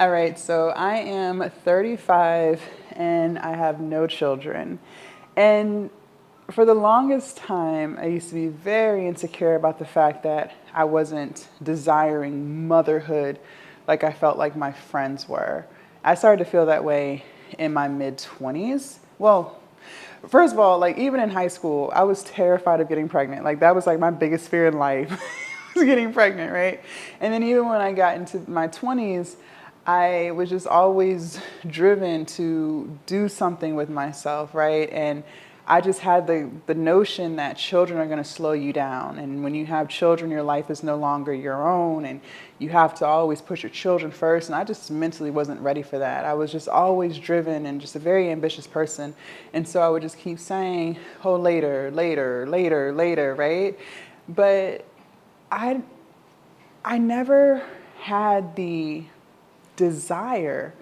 All right, so I am 35 and I have no children. And for the longest time, I used to be very insecure about the fact that I wasn't desiring motherhood like I felt like my friends were. I started to feel that way in my mid 20s. Well, first of all, like even in high school, I was terrified of getting pregnant. Like that was like my biggest fear in life, was getting pregnant, right? And then even when I got into my 20s, I was just always driven to do something with myself, right? And I just had the notion that children are going to slow you down. And when you have children, your life is no longer your own. And you have to always put your children first. And I just mentally wasn't ready for that. I was just always driven and just a very ambitious person. And so I would just keep saying, oh, later, later, later, later, right? But I, I never had the desire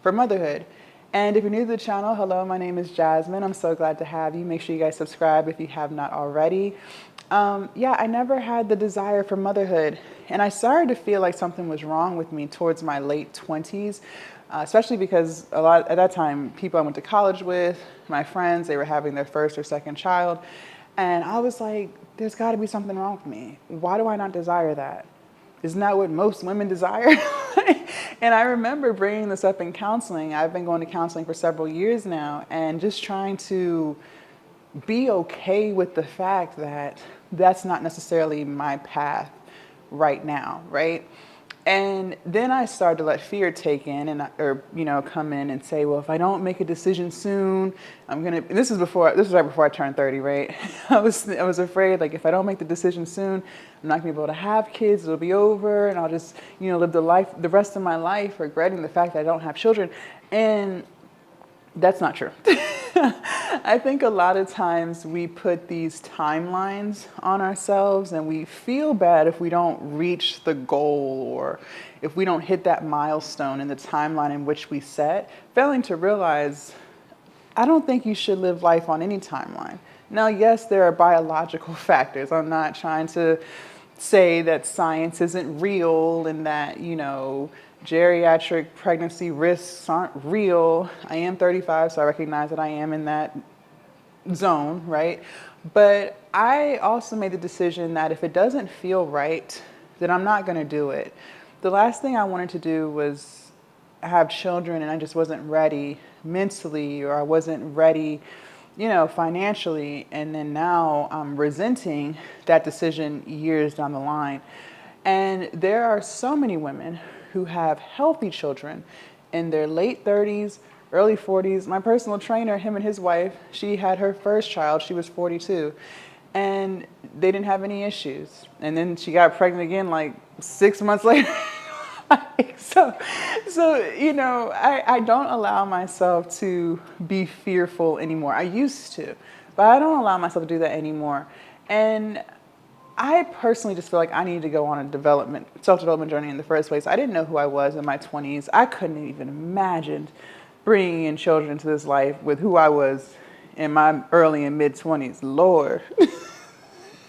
for motherhood. And if you're new to the channel, hello, my name is Jasmine. I'm so glad to have you. Make sure you guys subscribe if you have not already. I never had the desire for motherhood. And I started to feel like something was wrong with me towards my late 20s, especially because at that time, people I went to college with, my friends, they were having their first or second child. And I was like, there's got to be something wrong with me. Why do I not desire that? Isn't that what most women desire? And I remember bringing this up in counseling. I've been going to counseling for several years now and just trying to be okay with the fact that that's not necessarily my path right now, right? And then I started to let fear take in come in and say, well, if I don't make a decision soon, this was right before I turned 30, right? I was afraid, like, if I don't make the decision soon, I'm not gonna be able to have kids, it'll be over, and I'll just, live the rest of my life regretting the fact that I don't have children. And that's not true. I think a lot of times we put these timelines on ourselves and we feel bad if we don't reach the goal or if we don't hit that milestone in the timeline in which we set, failing to realize I don't think you should live life on any timeline. Now, yes, there are biological factors. I'm not trying to say that science isn't real and that, geriatric pregnancy risks aren't real. I am 35, so I recognize that I am in that zone, right? But I also made the decision that if it doesn't feel right, then I'm not going to do it. The last thing I wanted to do was have children and I just wasn't ready mentally or I wasn't ready, financially. And then now I'm resenting that decision years down the line. And there are so many women who have healthy children in their late 30s, early 40s. My personal trainer, him and his wife, she had her first child. She was 42. And they didn't have any issues. And then she got pregnant again like 6 months later. I don't allow myself to be fearful anymore. I used to, but I don't allow myself to do that anymore. And I personally just feel like I needed to go on a self-development journey in the first place. I didn't know who I was in my 20s. I couldn't even imagine bringing in children into this life with who I was in my early and mid 20s. Lord,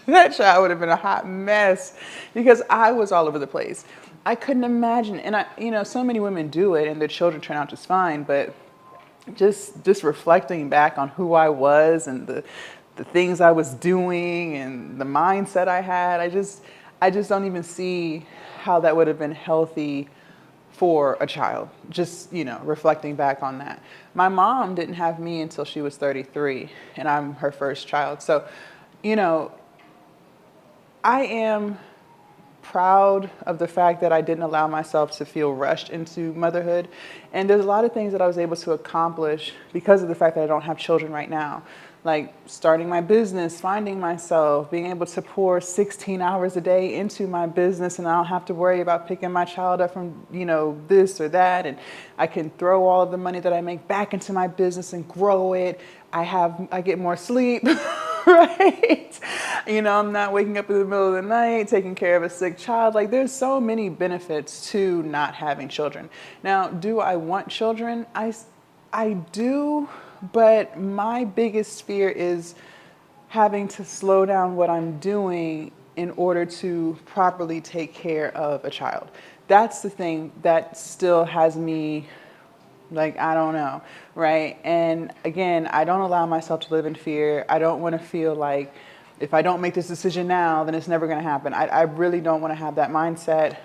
that child would have been a hot mess because I was all over the place. I couldn't imagine. And so many women do it and their children turn out just fine, but just reflecting back on who I was and the things I was doing and the mindset I had, I just don't even see how that would have been healthy for a child. Just, reflecting back on that. My mom didn't have me until she was 33 and I'm her first child. So, I am proud of the fact that I didn't allow myself to feel rushed into motherhood. And there's a lot of things that I was able to accomplish because of the fact that I don't have children right now. Like starting my business, finding myself, being able to pour 16 hours a day into my business and I don't have to worry about picking my child up from, this or that. And I can throw all of the money that I make back into my business and grow it. I get more sleep. Right? I'm not waking up in the middle of the night, taking care of a sick child. Like there's so many benefits to not having children. Now, do I want children? I do, but my biggest fear is having to slow down what I'm doing in order to properly take care of a child. that's the thing that still has me like, I don't know, right? And again, I don't allow myself to live in fear. I don't want to feel like if I don't make this decision now, then it's never going to happen. I really don't want to have that mindset.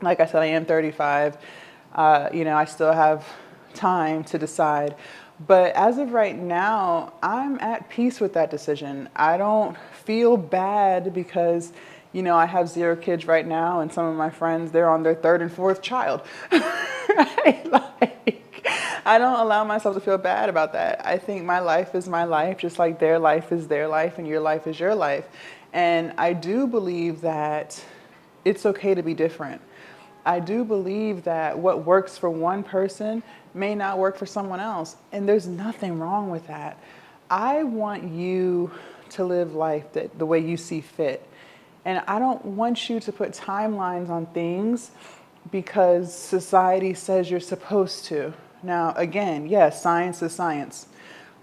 Like I said, I am 35. I still have time to decide. But as of right now, I'm at peace with that decision. I don't feel bad because, I have 0 kids right now, and some of my friends, they're on their 3rd and 4th child. Right? Like, I don't allow myself to feel bad about that. I think my life is my life, just like their life is their life, and your life is your life. And I do believe that it's okay to be different. I do believe that what works for one person may not work for someone else, and there's nothing wrong with that. I want you to live life the way you see fit. And I don't want you to put timelines on things because society says you're supposed to. Now, again, yes, science is science.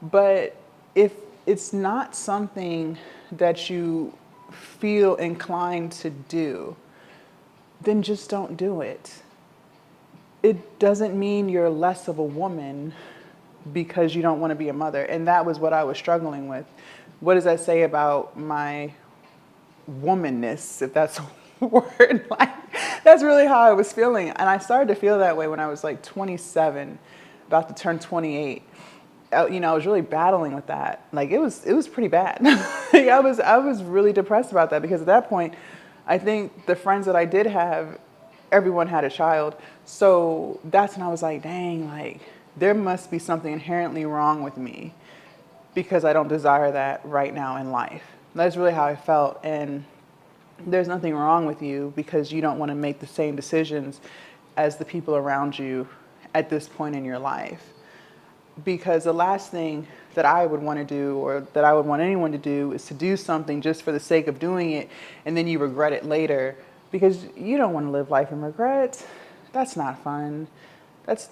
But if it's not something that you feel inclined to do, then just don't do it. It doesn't mean you're less of a woman because you don't want to be a mother. And that was what I was struggling with. What does that say about my womanness, if that's a word? Like, that's really how I was feeling. And I started to feel that way when I was like 27, about to turn 28. I was really battling with that. Like, it was pretty bad. I was really depressed about that because at that point, I think the friends that I did have, everyone had a child. So that's when I was like, dang, like, there must be something inherently wrong with me because I don't desire that right now in life. That's really how I felt. And there's nothing wrong with you because you don't want to make the same decisions as the people around you at this point in your life. Because the last thing that I would want to do, or that I would want anyone to do, is to do something just for the sake of doing it and then you regret it later, because you don't want to live life in regret. That's not fun. That's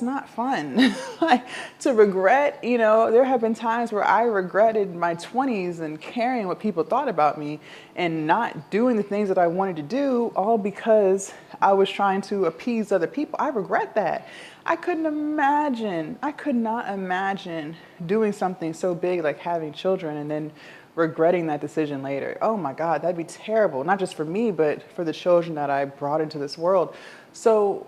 not fun. Like, to regret, there have been times where I regretted my 20s and caring what people thought about me and not doing the things that I wanted to do, all because I was trying to appease other people. I regret that. I could not imagine doing something so big like having children and then regretting that decision later. Oh my God, that'd be terrible. Not just for me, but for the children that I brought into this world. So,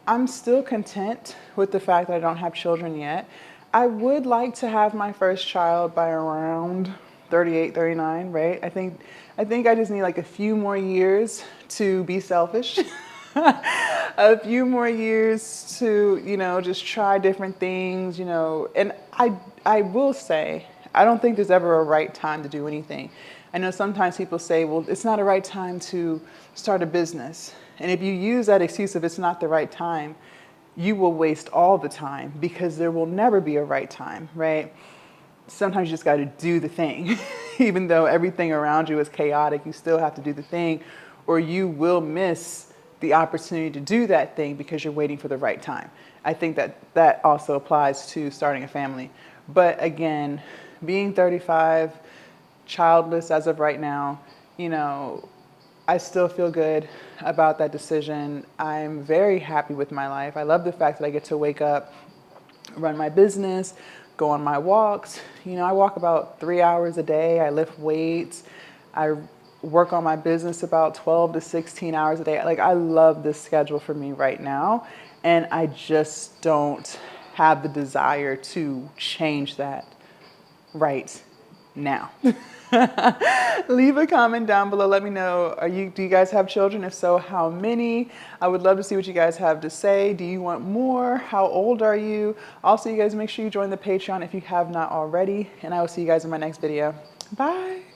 I'm still content with the fact that I don't have children yet. I would like to have my first child by around 38, 39, right? I think I just need like a few more years to be selfish. A few more years to, just try different things, and I will say, I don't think there's ever a right time to do anything. I know sometimes people say, well, it's not a right time to start a business. And if you use that excuse of it's not the right time, you will waste all the time because there will never be a right time, right? Sometimes you just got to do the thing. Even though everything around you is chaotic, you still have to do the thing, or you will miss the opportunity to do that thing because you're waiting for the right time. I think that also applies to starting a family. But again, being 35, childless as of right now, I still feel good about that decision. I'm very happy with my life. I love the fact that I get to wake up, run my business, go on my walks. I walk about 3 hours a day. I lift weights. I work on my business about 12 to 16 hours a day. Like, I love this schedule for me right now. And I just don't have the desire to change that right now. Leave a comment down below. Let me know, do you guys have children? If so, how many? I would love to see what you guys have to say. Do you want more? How old are you? Also, you guys make sure you join the Patreon if you have not already. And I will see you guys in my next video. Bye.